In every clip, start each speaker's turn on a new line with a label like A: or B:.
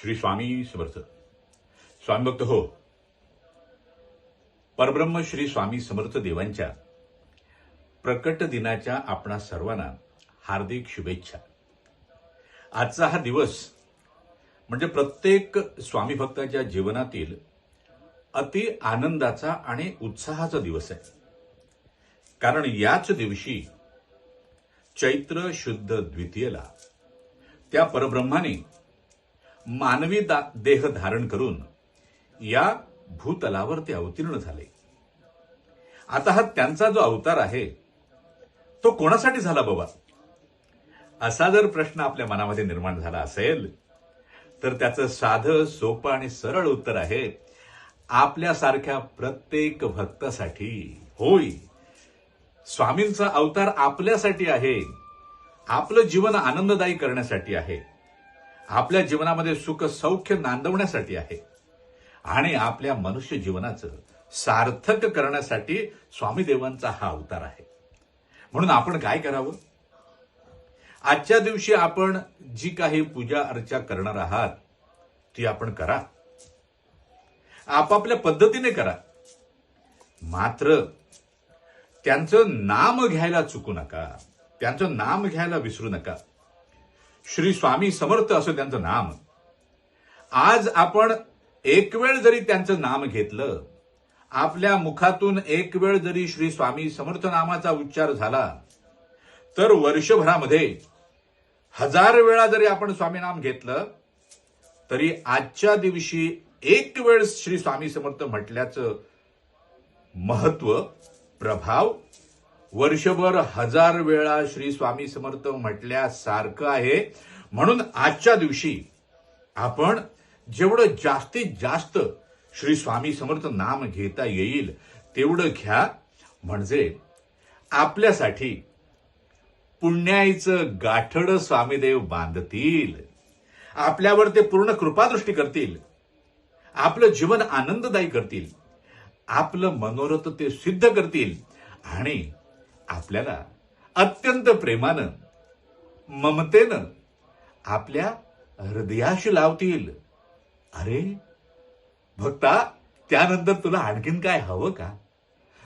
A: श्री स्वामी समर्थ. स्वामी भक्त हो. परब्रह्म श्री स्वामी समर्थ देवांच्या प्रकट दिनाच्या आपणा सर्वांना हार्दिक शुभेच्छा. आजचा हा दिवस म्हणजे प्रत्येक स्वामी भक्ताच्या जीवनातील अति आनंदाचा आणि उत्साहाचा दिवस आहे. कारण याच दिवशी चैत्र शुद्ध द्वितीयेला त्या परब्रह्माने मानवी देह धारण करून या भूतलावर ते अवतीर्ण झाले. आता हा त्यांचा जो अवतार आहे तो कोणासाठी झाला बाबा, असा जर प्रश्न आपल्या मनामध्ये निर्माण झाला असेल तर त्याचं साधं सोपं आणि सरळ उत्तर आहे आपल्यासारख्या प्रत्येक भक्तासाठी. होय, स्वामींचा अवतार आपल्यासाठी आहे. आपलं जीवन आनंददायी करण्यासाठी आहे. आपल्या जीवनामध्ये सुख सौख्य नांदवण्यासाठी आहे. आणि आपल्या मनुष्य जीवनाचं सार्थक करण्यासाठी स्वामी देवांचा हा अवतार आहे. म्हणून आपण काय करावं? आजच्या दिवशी आपण जी काही पूजा अर्चा करणार आहात ती आपण करा, आपापल्या पद्धतीने करा. मात्र त्यांचं नाम घ्यायला चुकू नका. त्यांचं नाम घ्यायला विसरू नका. श्री स्वामी समर्थ असं त्यांचं नाम. आज आपण एक वेळ जरी त्यांचं नाम घेतलं, आपल्या मुखातून एक वेळ जरी श्री स्वामी समर्थ नामाचा उच्चार झाला तर वर्षभरामध्ये 1000 वेळा जरी आपण स्वामी नाम घेतलं तरी आजच्या दिवशी एक वेळ श्री स्वामी समर्थ म्हटल्याचं महत्व, प्रभाव वर्षभर 1000 वेळा श्री स्वामी समर्थ म्हटल्यासारखं आहे. म्हणून आजच्या दिवशी आपण जेवढं जास्तीत जास्त श्री स्वामी समर्थ नाम घेता येईल तेवढं घ्या. म्हणजे आपल्यासाठी पुण्याईचं गाठड स्वामीदेव बांधतील. आपल्यावर ते पूर्ण कृपादृष्टी करतील. आपलं जीवन आनंददायी करतील. आपलं मनोरथ ते सिद्ध करतील. आणि आपल्याला अत्यंत प्रेमानं, ममतेनं आपल्या हृदयाशी लावतील. अरे भक्ता, त्यानंतर तुला आणखीन काय हवं का?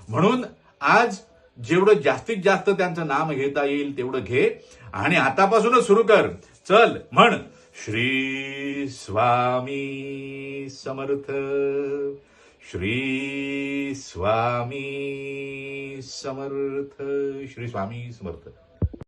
A: म्हणून आज जेवढं जास्तीत जास्त त्यांचं नाम घेता येईल तेवढं घे. आणि आतापासूनच सुरू कर. चल म्हण, श्री स्वामी समर्थ, श्री स्वामी समर्थ, श्री स्वामी समर्थ.